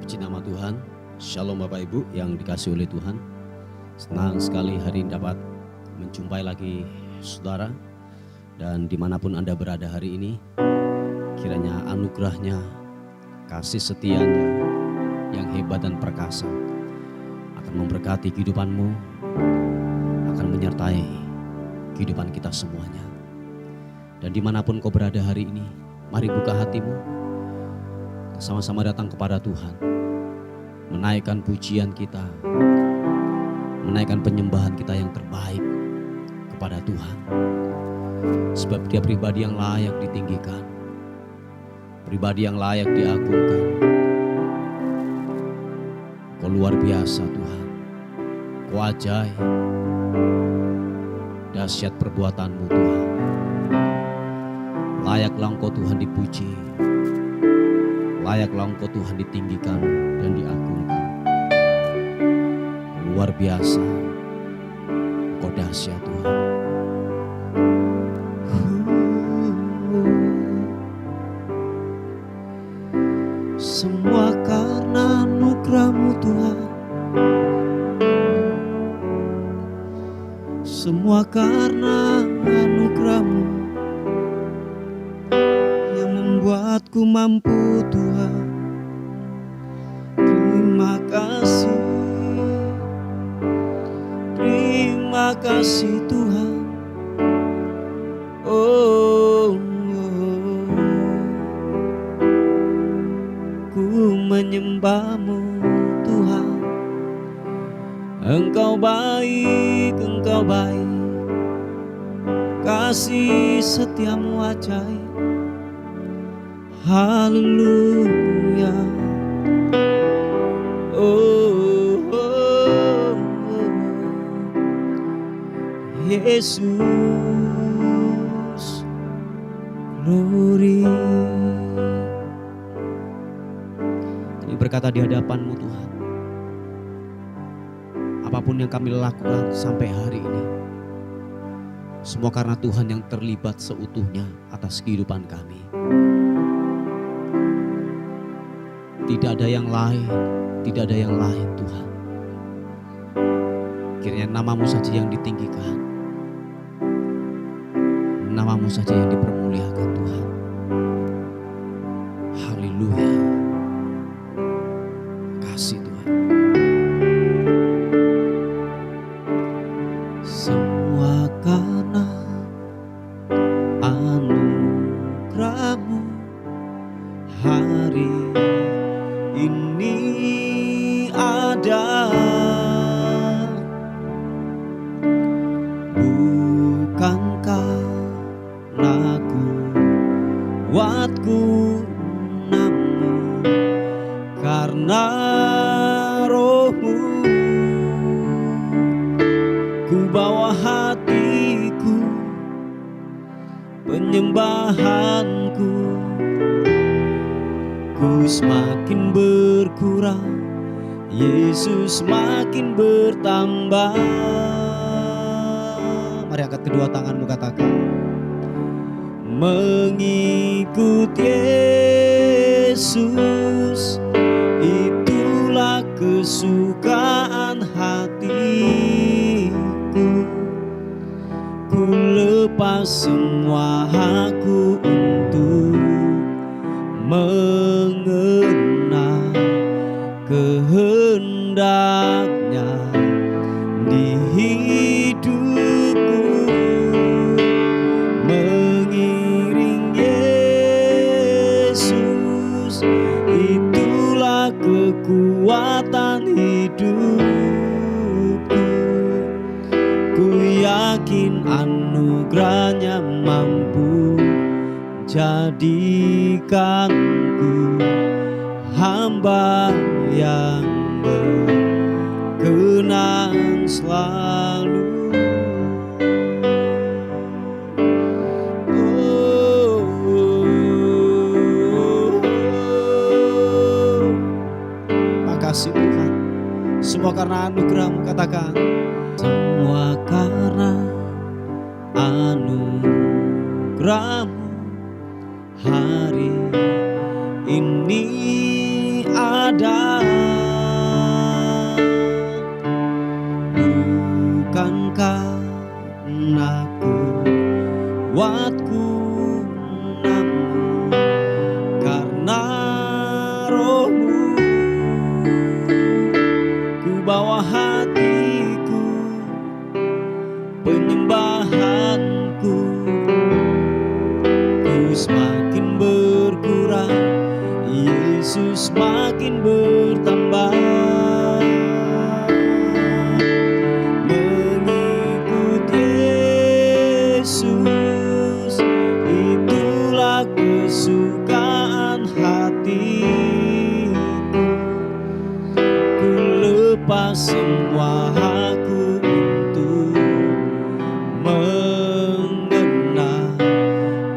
Puji nama Tuhan. Shalom Bapak Ibu yang dikasihi oleh Tuhan. Senang sekali hari ini dapat menjumpai lagi saudara. Dan dimanapun Anda berada hari ini, kiranya anugerahnya, kasih setianya yang hebat dan perkasa akan memberkati kehidupanmu, akan menyertai kehidupan kita semuanya. Dan dimanapun kau berada hari ini, mari buka hatimu, sama-sama datang kepada Tuhan, menaikkan pujian kita, menaikkan penyembahan kita yang terbaik kepada Tuhan. Sebab Dia pribadi yang layak ditinggikan, pribadi yang layak diagungkan. Kau luar biasa Tuhan, Kau ajaib, dahsyat perbuatan-Mu Tuhan. Layaklah Engkau Tuhan dipuji, layaklah Engkau Tuhan ditinggikan dan diagungkan. Luar biasa, Engkau dahsyat Tuhan. Semua karena anugerah-Mu Tuhan, semua karena anugerah-Mu yang membuatku mampu Tuhan. Terima kasih Tuhan. Ku menyembah-Mu Tuhan. Engkau baik, Engkau baik. Kasih setia-Mu ajaib. Haleluya. Yesus, glory. Kami berkata di hadapan-Mu Tuhan, apapun yang kami lakukan sampai hari ini, semua karena Tuhan yang terlibat seutuhnya atas kehidupan kami. Tidak ada yang lain, tidak ada yang lain Tuhan. Kiranya nama-Mu saja yang ditinggikan, nama-Mu saja yang dipermuliakan Tuhan. Haleluya. Kasih Tuhan. Semua karena anugerah-Mu hari ini ada. Kuatku namun karena Roh-Mu, ku bawa hatiku, penyembahanku, ku semakin berkurang, Yesus makin bertambah. Mari angkat kedua tanganmu, katakan, mengikut Yesus, itulah kesukaan hatiku. Ku lepas semua hakku untuk mengenal kehendak-Nya di hidupku. Itulah kekuatan hidupku. Ku yakin anugerah-Nya mampu jadikanku hamba yang berkenan selalu. Kasih Tuhan, semua karena anugerah-Mu, katakan, semua karena anugerah-Mu hari ini ada. makin berkurang, Yesus makin bertambah. Mengikut Yesus, itulah kesukaan hatiku. Ku lepas semua aku untuk mengenal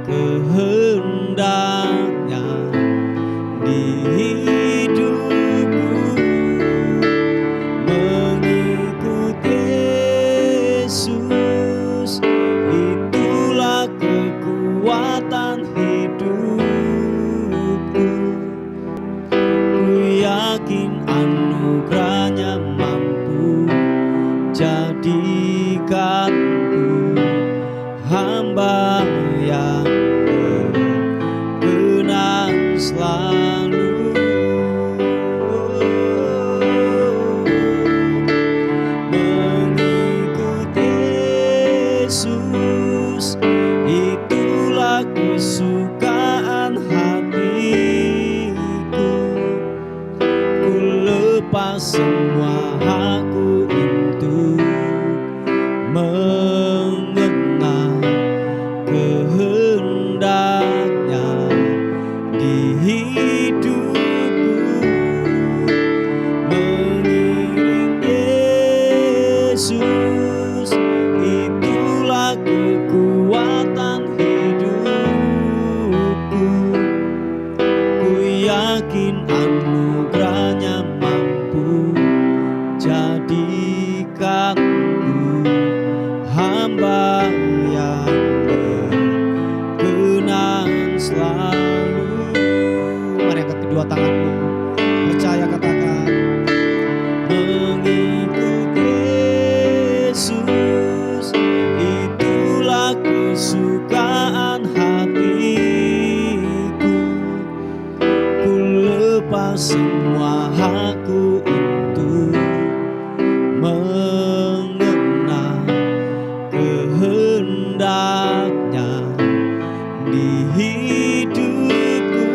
kehendaknya di hidupku. Mengikut Yesus, itulah kekuatan hidupku. Ku yakin anugerahnya mampu jadikanku hamba yang berkenan selalu. Mengikut Yesus, itulah kesukaan hatiku. Ku lepas semua aku untuk mengenal kehendaknya di hidupku. Mengiring Yesus, itulah kekuatan hidupku. Ku yakin anugerahnya mampu jadikanku hamba yang berkenan selalu. Mari angkat kedua tanganmu, percaya, katakan. Mengikut Yesus, itulah kesukaan hatiku. Ku lepas semua aku untuk mengenal kehendaknya di hidupku.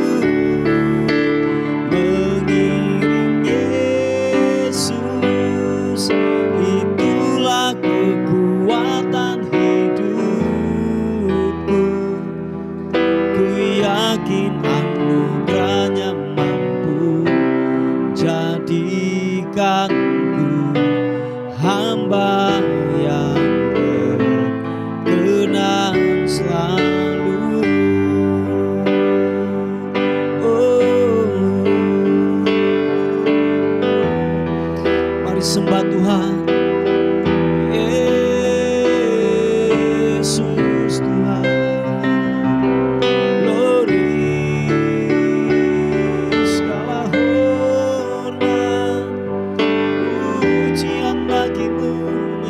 Mengiring Yesus, itulah kekuatan hidupku. Ku yakin anugerahnya mampu jadikanku hamba yang berkenan selalu. Oh, mari sembah Tuhan. Yesus Tuhan, glory, segala hormat, pujian bagimu.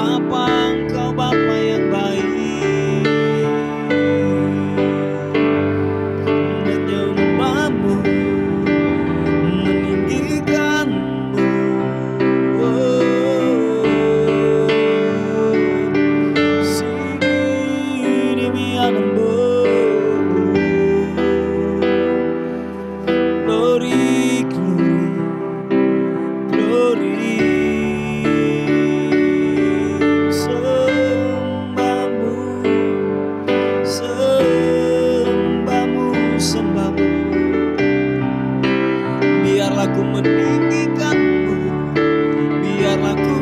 Bapa, Engkau Bapa yang baik, menyembahmu, meninggikanmu. Sini mianambo, glory, glory, glory. Sembahmu, sembahmu, sembahmu. Biarlah ku meninggikanmu, biarlah ku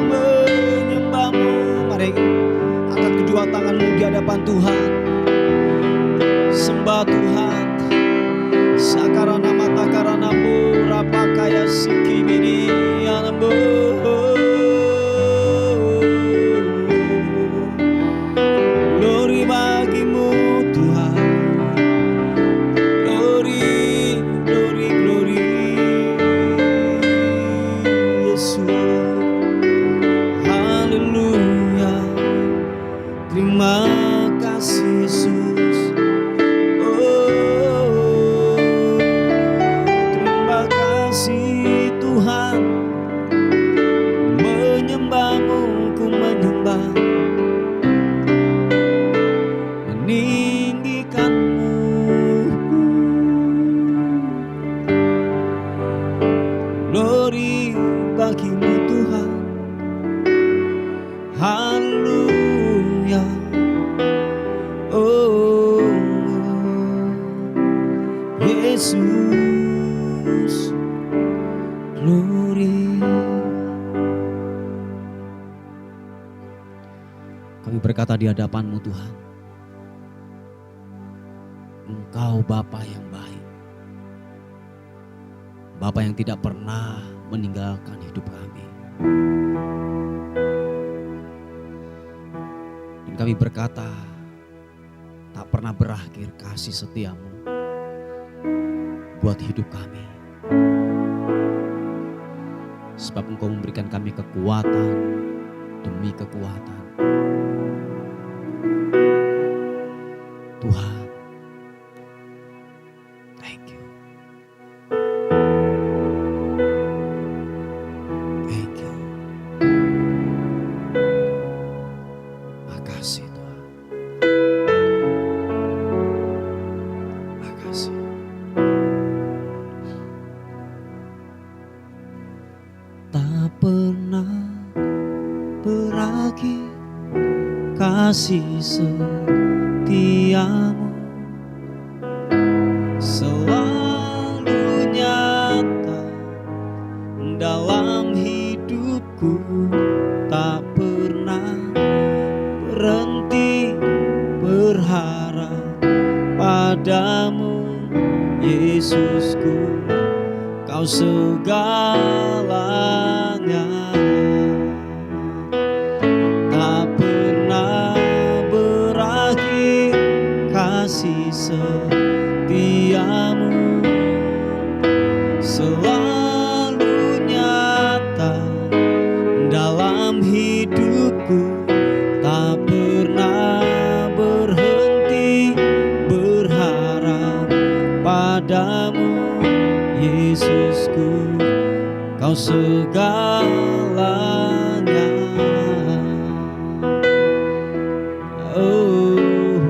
menyembahmu. Mari angkat kedua tanganmu di hadapan Tuhan, sembah Tuhan. Sakarana mata karana mura pakaya sikimini anambo. Glory bagimu Tuhan, glory, glory, glory. Yesus, haleluya. Terima kasih Yesus. Oh, terima kasih Tuhan. Menyembahmu, ku menyembah, meninggikanmu. Glory bagimu Tuhan, haleluya. Oh Yesus, glory. Kami berkata di hadapan-Mu Tuhan, Engkau Bapa yang baik, Bapa yang tidak pernah meninggalkan hidup kami. Dan kami berkata, tak pernah berakhir kasih setia-Mu buat hidup kami. Sebab Engkau memberikan kami kekuatan demi kekuatan. Tuhan, thank you. Thank you. Makasih Tuhan. Makasih. Tak pernah berakhir kasih setiamu, selalu nyata dalam hidupku. Tak pernah berhenti berharap padamu, Yesusku. Kau segalanya, tak pernah berakhir kasih setiamu, selalu nyata dalam hidupku. Tak pernah berhenti berharap padamu, Yesusku. Kau segalanya. Oh,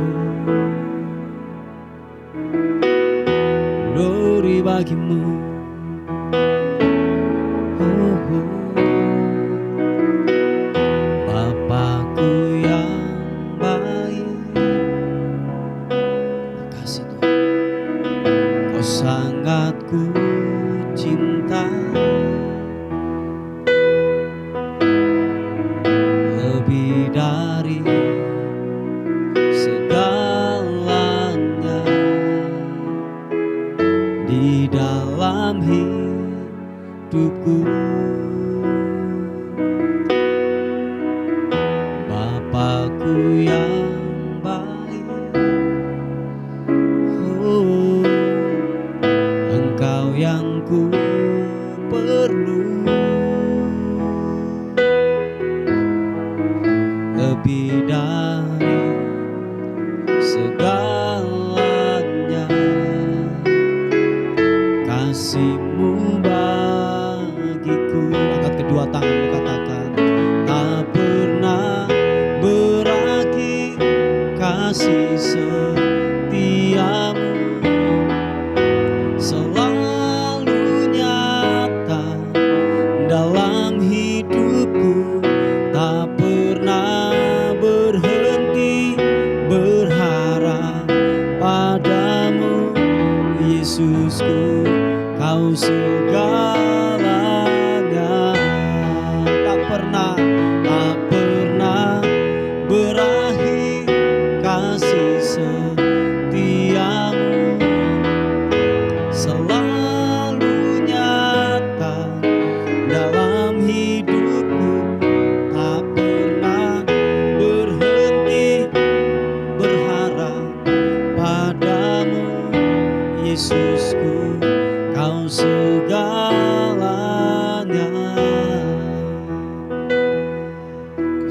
glory bagimu. Oh, Bapakku yang baik. Makasih Tuhan, Kau sangat ku cinta.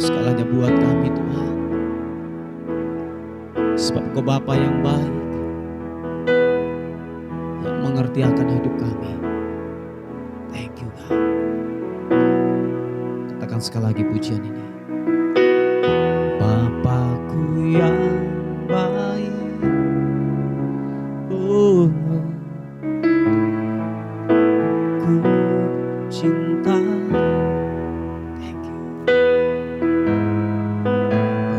segalanya buat kami Tuhan. Sebab Engkau Bapa yang baik, yang mengerti akan hidup kami. Thank you God. Katakan sekali lagi pujian ini. Bapakku yang baik, oh, ku cinta. Thank you.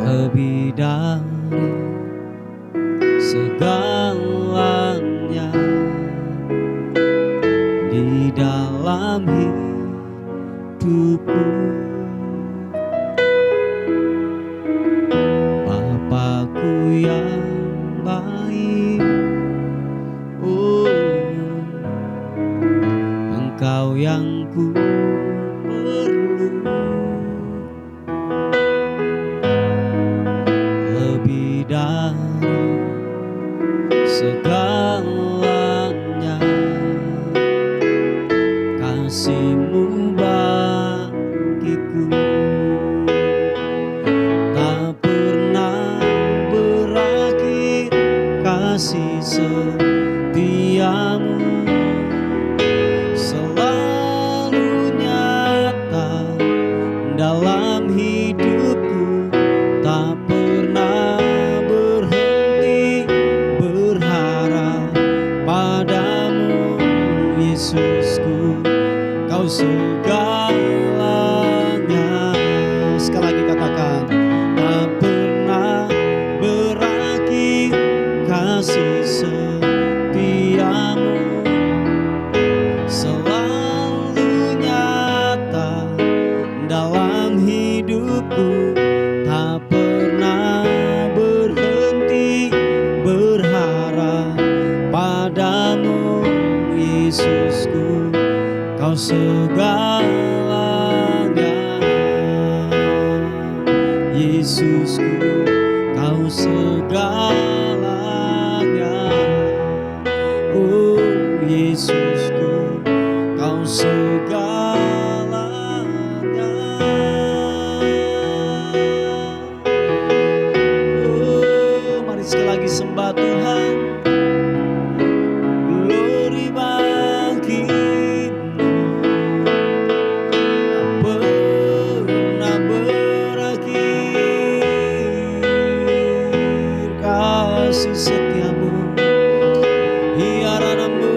Lebih dari segalanya di dalam hidupku, Bapakku yang baik, oh, Engkau yang ku perlu. Lebih dari segalanya, kasih-Mu bagiku tak pernah berakhir. Kasih setiamu selalu nyata dalam hidupku, tak pernah berhenti berharap padamu Yesusku. Kau segalanya. Sekali lagi katakan, tak pernah berakhir. Kasih setiamu selalu nyata dalam hidupku, tak pernah berhenti berharap padamu Yesusku. Kau segalanya Yesusku, Kau segalanya. Oh Yesusku, Kau segalanya. Oh, mari sekali lagi sembah Tuhan. Glory bagimu, tak pernah berakhir. Kasih setiamu, hiaranamu.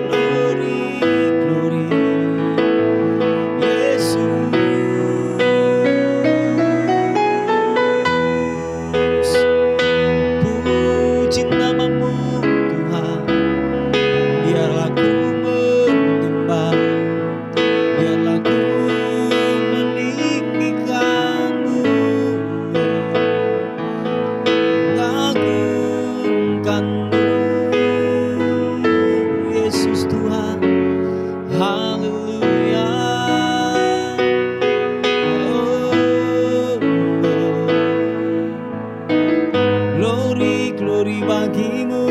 Glory, glory, Yesus. Puji namamu Tuhan, biarlah ku menyembah, biarlah ku meninggikanmu, mengagungkanmu Yesus Tuhan. Haleluya. Oh, glory, glory bagimu.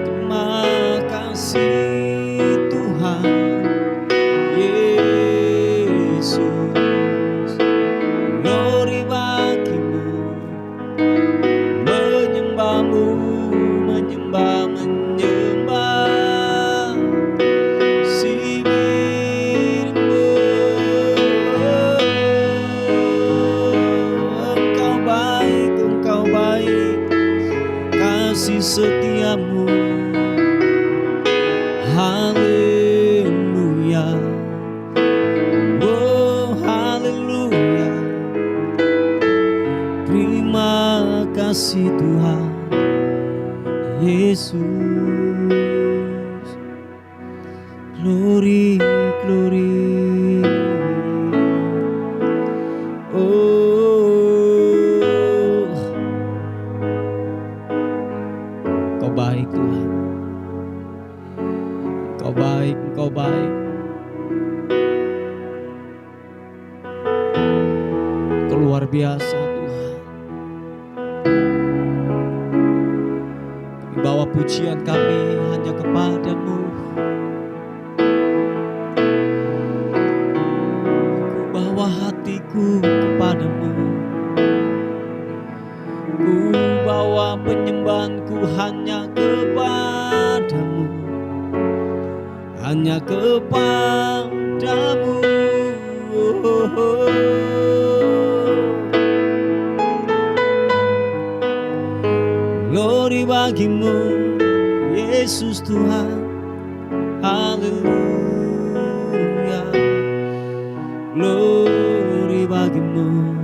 Terima kasih Tuhan Yesus. Glory bagimu, menyembahmu, menyembah, menyembah sibirmu. Engkau baik, Engkau baik, kasih setiamu. Haleluya. Oh haleluya. Terima kasih Tuhan Yesus. Glory, glory. Oh, Kau baik Tuhan. Kau baik, Kau baik. Kau luar biasa Tuhan. Kami bawa pujian kami hanya kepada-Mu. aku kepadamu. Ku bawa penyembahanku hanya kepadamu, hanya kepadamu. Glory bagimu, Yesus Tuhan. Haleluya. Glory bagimu.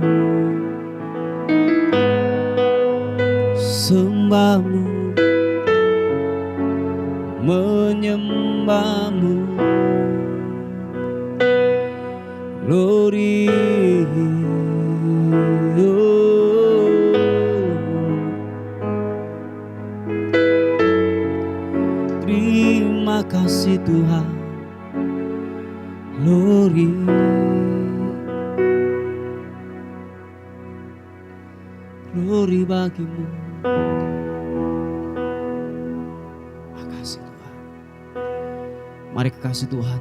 Sembahmu, menyembahmu. Glory. Terima kasih Tuhan. Glory. Glory bagimu. Makasih Tuhan. Mari kekasih Tuhan,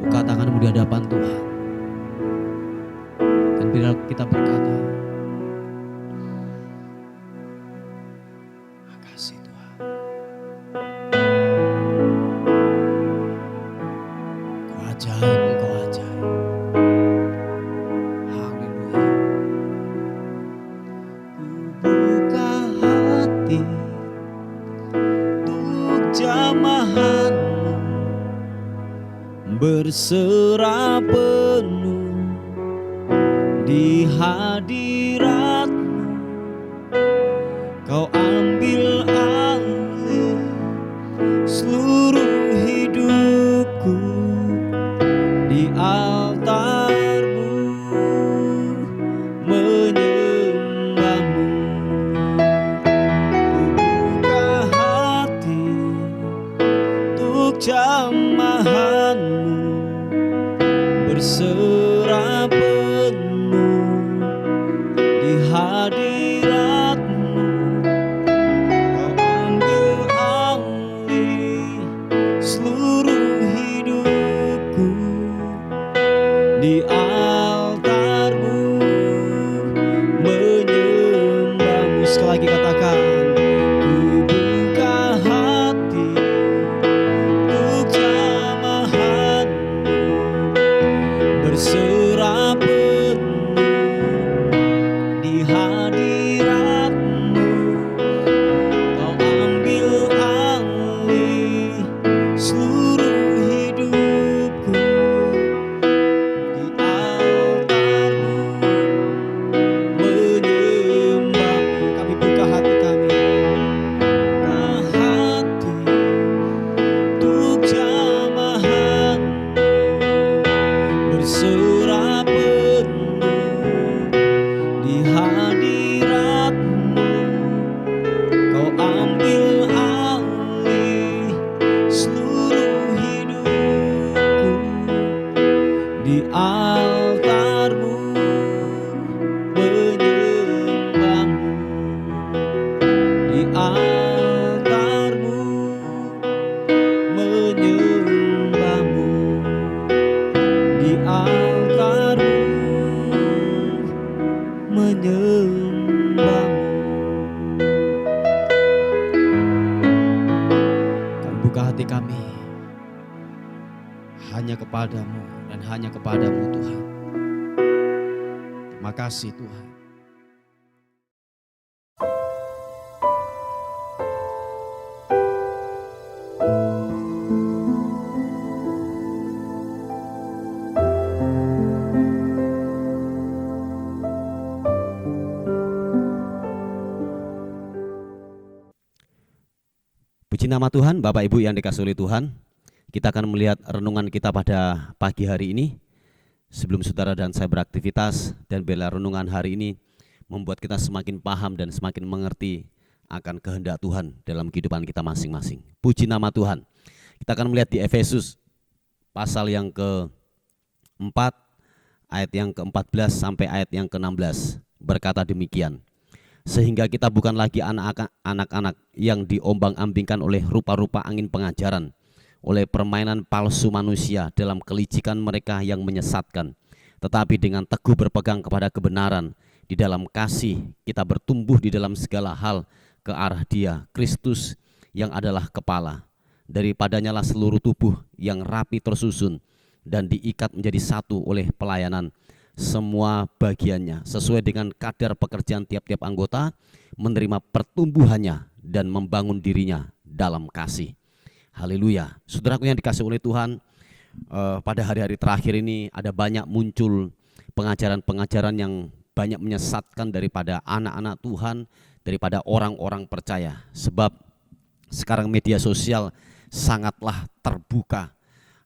buka tanganmu di hadapan Tuhan. Dan bila kita berkata, makasih Tuhan. Kau ajaib, Kau ajaib. Haleluya. Ku buka hati untuk jamahanmu, berserah penuh di hadiratmu. Kau ambil alih seluruh hidupku di altarmu, menyembahmu. Buka hati untuk jamahanmu, berserah penuh di hadiratmu. Kau ambil alih seluruh hidupku di altarmu, menyembahmu. Sekali lagi katakan, ku buka hati untuk jamahanmu, berserah penuh di hadiratmu. Kau ambil alih seluruh hidupku di altarmu, menyembahmu. Kami buka hati kami, buka hati untuk jamahanmu, berserah penuh di hadiratmu. Kau ambil alih seluruh hidupku di altarmu, menyembahmu. Di altarmu, menyembahmu. Di altarmu, menyembahmu. Kami buka hati kami hanya kepadamu dan hanya kepadamu Tuhan. Terima kasih Tuhan. Puji nama Tuhan, Bapak Ibu yang dikasihi oleh Tuhan. Kita akan melihat renungan kita pada pagi hari ini. Sebelum saudara dan saya beraktivitas, dan bila renungan hari ini membuat kita semakin paham dan semakin mengerti akan kehendak Tuhan dalam kehidupan kita masing-masing. Puji nama Tuhan. Kita akan melihat di Efesus pasal yang ke-4, ayat yang ke-14 sampai ayat yang ke-16. Berkata demikian, sehingga kita bukan lagi anak-anak yang diombang-ambingkan oleh rupa-rupa angin pengajaran oleh permainan palsu manusia dalam kelicikan mereka yang menyesatkan. Tetapi dengan teguh berpegang kepada kebenaran, di dalam kasih kita bertumbuh di dalam segala hal ke arah Dia, Kristus yang adalah kepala. Daripadanya lah seluruh tubuh yang rapi tersusun dan diikat menjadi satu oleh pelayanan semua bagiannya sesuai dengan kadar pekerjaan tiap-tiap anggota, menerima pertumbuhannya dan membangun dirinya dalam kasih. Haleluya. Saudaraku yang dikasihi oleh Tuhan, pada hari-hari terakhir ini ada banyak muncul pengajaran-pengajaran yang banyak menyesatkan daripada anak-anak Tuhan, daripada orang-orang percaya. Sebab sekarang media sosial sangatlah terbuka.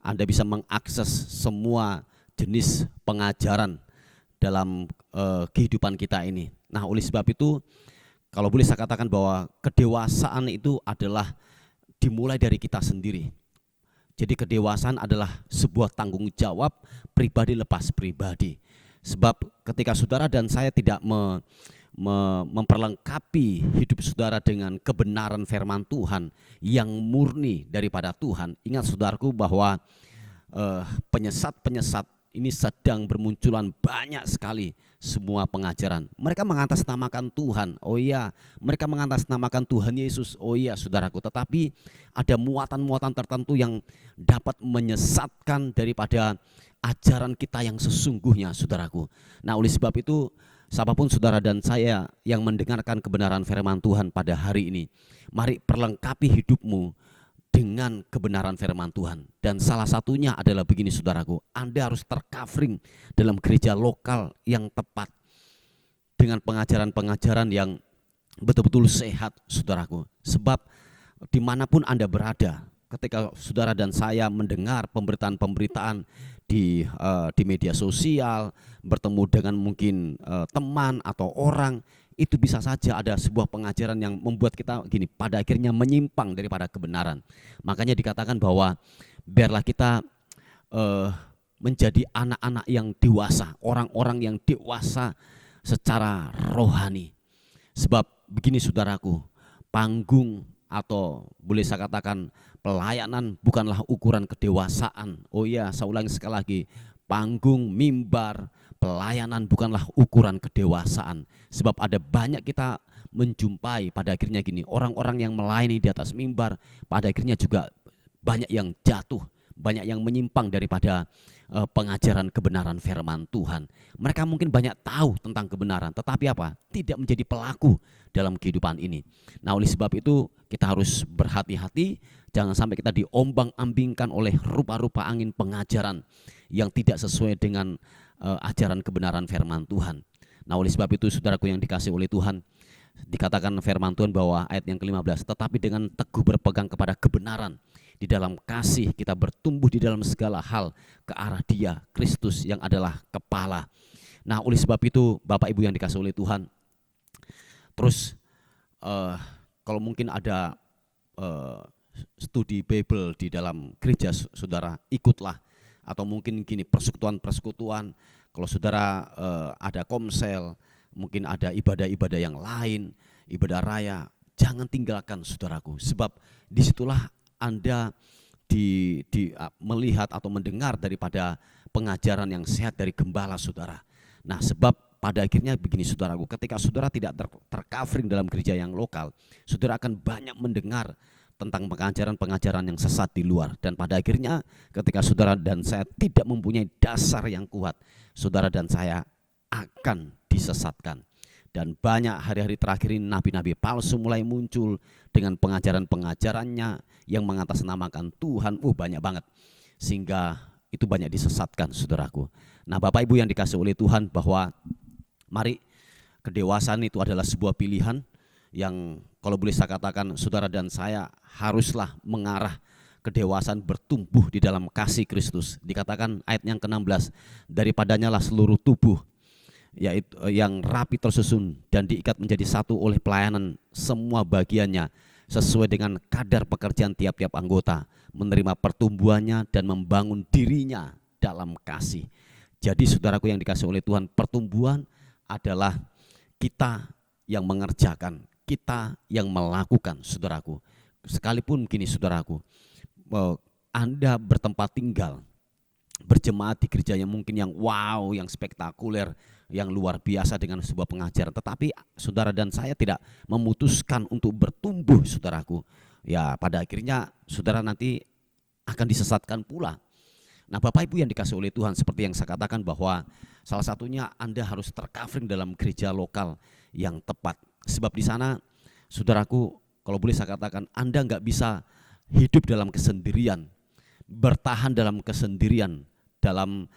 Anda bisa mengakses semua jenis pengajaran dalam kehidupan kita ini. Nah, oleh sebab itu, kalau boleh saya katakan bahwa kedewasaan itu adalah dimulai dari kita sendiri. Jadi kedewasaan adalah sebuah tanggung jawab pribadi lepas pribadi. Sebab ketika saudara dan saya tidak memperlengkapi hidup saudara dengan kebenaran firman Tuhan yang murni daripada Tuhan, ingat saudaraku bahwa penyesat-penyesat ini sedang bermunculan banyak sekali semua pengajaran. Mereka mengatasnamakan Tuhan, oh iya, mereka mengatasnamakan Tuhan Yesus, oh iya saudaraku. Tetapi ada muatan-muatan tertentu yang dapat menyesatkan daripada ajaran kita yang sesungguhnya, saudaraku. Nah, oleh sebab itu, siapapun saudara dan saya yang mendengarkan kebenaran firman Tuhan pada hari ini, mari perlengkapi hidupmu dengan kebenaran firman Tuhan. Dan salah satunya adalah begini saudaraku, Anda harus tercovering dalam gereja lokal yang tepat dengan pengajaran-pengajaran yang betul-betul sehat saudaraku. Sebab dimanapun Anda berada, ketika saudara dan saya mendengar pemberitaan-pemberitaan di media sosial, bertemu dengan mungkin teman atau orang, itu bisa saja ada sebuah pengajaran yang membuat kita gini, pada akhirnya menyimpang daripada kebenaran. Makanya dikatakan bahwa biarlah kita menjadi anak-anak yang dewasa, orang-orang yang dewasa secara rohani. Sebab begini saudaraku, panggung atau boleh saya katakan pelayanan bukanlah ukuran kedewasaan. Oh iya, saya ulangi sekali lagi, panggung, mimbar, pelayanan bukanlah ukuran kedewasaan. Sebab ada banyak kita menjumpai pada akhirnya gini, orang-orang yang melayani di atas mimbar pada akhirnya juga banyak yang jatuh, banyak yang menyimpang daripada pengajaran kebenaran firman Tuhan. Mereka mungkin banyak tahu tentang kebenaran, tetapi apa? Tidak menjadi pelaku dalam kehidupan ini. Nah, oleh sebab itu kita harus berhati-hati, jangan sampai kita diombang-ambingkan oleh rupa-rupa angin pengajaran yang tidak sesuai dengan ajaran kebenaran firman Tuhan. Nah, oleh sebab itu saudaraku yang dikasihi oleh Tuhan, dikatakan firman Tuhan bahwa ayat yang ke-15, tetapi dengan teguh berpegang kepada kebenaran, di dalam kasih kita bertumbuh di dalam segala hal ke arah Dia, Kristus yang adalah kepala. Nah, oleh sebab itu Bapak Ibu yang dikasihi oleh Tuhan, terus kalau mungkin ada studi Bible di dalam gereja saudara, ikutlah. Atau mungkin gini, persekutuan-persekutuan, kalau saudara ada komsel, mungkin ada ibadah-ibadah yang lain, ibadah raya, jangan tinggalkan saudaraku. Sebab disitulah Anda melihat atau mendengar daripada pengajaran yang sehat dari gembala saudara. Nah, sebab pada akhirnya begini saudaraku, ketika saudara tidak tercovering dalam gereja yang lokal, saudara akan banyak mendengar tentang pengajaran-pengajaran yang sesat di luar. Dan pada akhirnya ketika saudara dan saya tidak mempunyai dasar yang kuat, saudara dan saya akan disesatkan. Dan banyak hari-hari terakhir ini nabi-nabi palsu mulai muncul dengan pengajaran-pengajarannya yang mengatasnamakan Tuhan, banyak banget. Sehingga itu banyak disesatkan saudaraku. Nah, Bapak Ibu yang dikasihi oleh Tuhan, bahwa mari, kedewasaan itu adalah sebuah pilihan yang kalau boleh saya katakan saudara dan saya haruslah mengarah kedewasaan, bertumbuh di dalam kasih Kristus. Dikatakan ayat yang ke-16, daripadanya lah seluruh tubuh yaitu yang rapi tersusun dan diikat menjadi satu oleh pelayanan semua bagiannya sesuai dengan kadar pekerjaan tiap-tiap anggota, menerima pertumbuhannya dan membangun dirinya dalam kasih. Jadi saudaraku yang dikasihi oleh Tuhan, pertumbuhan adalah kita yang mengerjakan, kita yang melakukan saudaraku. Sekalipun gini saudaraku, Anda bertempat tinggal, berjemaat di gereja yang mungkin yang wow, yang spektakuler, yang luar biasa dengan sebuah pengajaran, tetapi saudara dan saya tidak memutuskan untuk bertumbuh, saudaraku, ya pada akhirnya saudara nanti akan disesatkan pula. Nah, Bapak Ibu yang dikasih oleh Tuhan, seperti yang saya katakan bahwa salah satunya Anda harus tercovering dalam gereja lokal yang tepat. Sebab di sana, saudaraku, kalau boleh saya katakan, Anda nggak bisa hidup dalam kesendirian, bertahan dalam kesendirian, dalam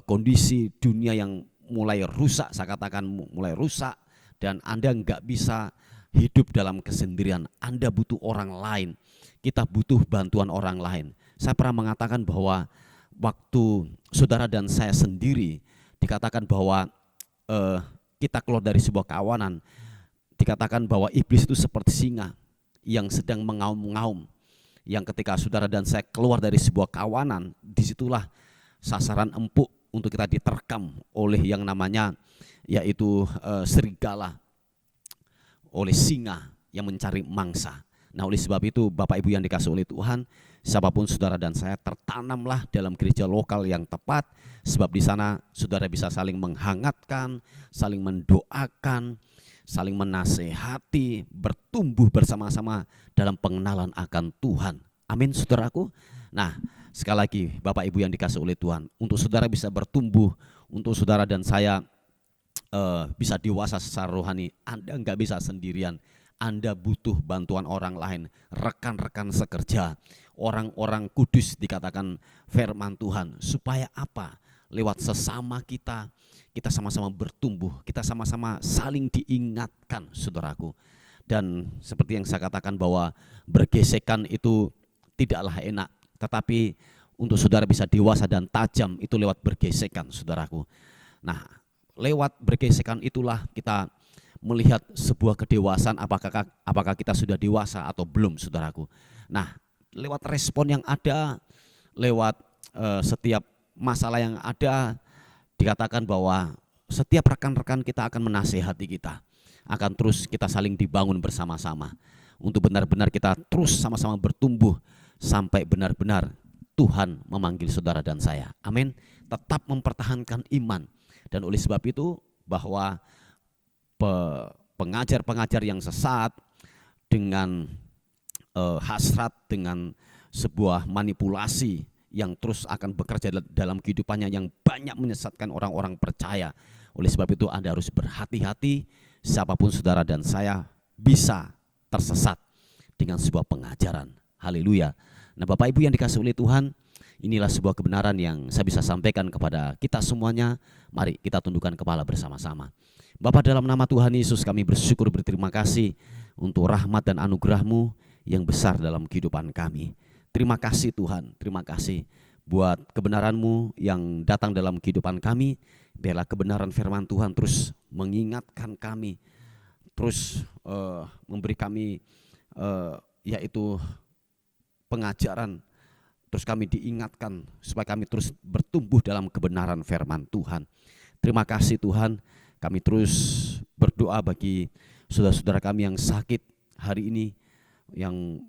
kondisi dunia yang mulai rusak, saya katakan mulai rusak, dan Anda nggak bisa hidup dalam kesendirian. Anda butuh orang lain, kita butuh bantuan orang lain. Saya pernah mengatakan bahwa waktu saudara dan saya sendiri, dikatakan bahwa kita keluar dari sebuah kawanan, dikatakan bahwa iblis itu seperti singa yang sedang mengaum-ngaum, yang ketika saudara dan saya keluar dari sebuah kawanan, disitulah sasaran empuk untuk kita diterkam oleh yang namanya yaitu serigala, oleh singa yang mencari mangsa. Nah, oleh sebab itu Bapak Ibu yang dikasih oleh Tuhan, siapapun saudara dan saya, tertanamlah dalam gereja lokal yang tepat, sebab di sana saudara bisa saling menghangatkan, saling mendoakan, saling menasehati, bertumbuh bersama-sama dalam pengenalan akan Tuhan. Amin, saudaraku. Nah, sekali lagi Bapak Ibu yang dikasih oleh Tuhan, untuk saudara bisa bertumbuh, untuk saudara dan saya bisa dewasa secara rohani, Anda nggak bisa sendirian. Anda butuh bantuan orang lain, rekan-rekan sekerja, orang-orang kudus, dikatakan firman Tuhan. Supaya apa? Lewat sesama kita sama-sama bertumbuh, kita sama-sama saling diingatkan, saudaraku. Dan seperti yang saya katakan bahwa bergesekan itu tidaklah enak, tetapi untuk saudara bisa dewasa dan tajam itu lewat bergesekan, saudaraku. Nah, lewat bergesekan itulah kita melihat sebuah kedewasaan, apakah kita sudah dewasa atau belum, saudaraku. Nah, lewat respon yang ada, lewat setiap masalah yang ada, dikatakan bahwa setiap rekan-rekan kita akan menasehati kita, akan terus kita saling dibangun bersama-sama untuk benar-benar kita terus sama-sama bertumbuh sampai benar-benar Tuhan memanggil saudara dan saya. Amin. Tetap mempertahankan iman. Dan oleh sebab itu bahwa pengajar-pengajar yang sesat dengan hasrat, dengan sebuah manipulasi yang terus akan bekerja dalam kehidupannya, yang banyak menyesatkan orang-orang percaya. Oleh sebab itu Anda harus berhati-hati, siapapun saudara dan saya bisa tersesat dengan sebuah pengajaran. Haleluya. Nah, Bapak Ibu yang dikasih oleh Tuhan, inilah sebuah kebenaran yang saya bisa sampaikan kepada kita semuanya. Mari kita tundukkan kepala bersama-sama. Bapa, dalam nama Tuhan Yesus kami bersyukur, berterima kasih untuk rahmat dan anugerah-Mu yang besar dalam kehidupan kami. Terima kasih Tuhan, terima kasih buat kebenaran-Mu yang datang dalam kehidupan kami. Biarlah kebenaran firman Tuhan terus mengingatkan kami, terus memberi kami yaitu pengajaran, terus kami diingatkan supaya kami terus bertumbuh dalam kebenaran firman Tuhan. Terima kasih Tuhan, kami terus berdoa bagi saudara-saudara kami yang sakit hari ini, yang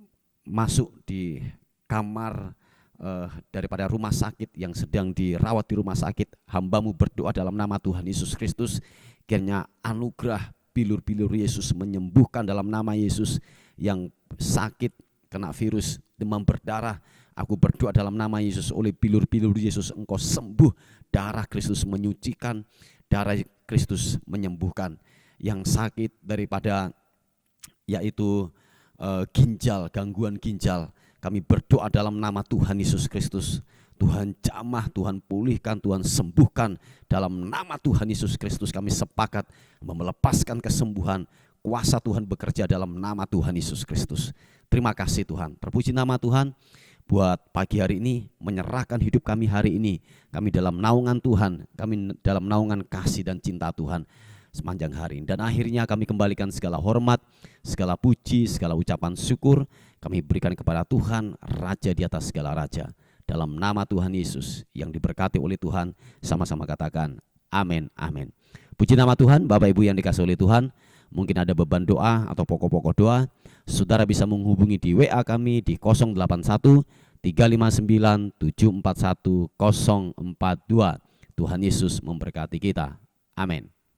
masuk di kamar daripada rumah sakit, yang sedang dirawat di rumah sakit. Hamba-Mu berdoa dalam nama Tuhan Yesus Kristus, kiranya anugerah bilur-bilur Yesus menyembuhkan dalam nama Yesus. Yang sakit kena virus demam berdarah, aku berdoa dalam nama Yesus, oleh bilur-bilur Yesus Engkau sembuh. Darah Kristus menyucikan, darah Kristus menyembuhkan. Yang sakit daripada yaitu ginjal, gangguan ginjal, kami berdoa dalam nama Tuhan Yesus Kristus. Tuhan jamah, Tuhan pulihkan, Tuhan sembuhkan. Dalam nama Tuhan Yesus Kristus kami sepakat melepaskan kesembuhan. Kuasa Tuhan bekerja dalam nama Tuhan Yesus Kristus. Terima kasih Tuhan, terpuji nama Tuhan buat pagi hari ini, menyerahkan hidup kami hari ini. Kami dalam naungan Tuhan, kami dalam naungan kasih dan cinta Tuhan sepanjang hari ini. Dan akhirnya kami kembalikan segala hormat, segala puji, segala ucapan syukur kami berikan kepada Tuhan, Raja di atas segala raja. Dalam nama Tuhan Yesus yang diberkati oleh Tuhan, sama-sama katakan amin, amin. Puji nama Tuhan. Bapak Ibu yang dikasihi oleh Tuhan, mungkin ada beban doa atau pokok-pokok doa, saudara bisa menghubungi di WA kami di 081 359 741 042. Tuhan Yesus memberkati kita. Amin.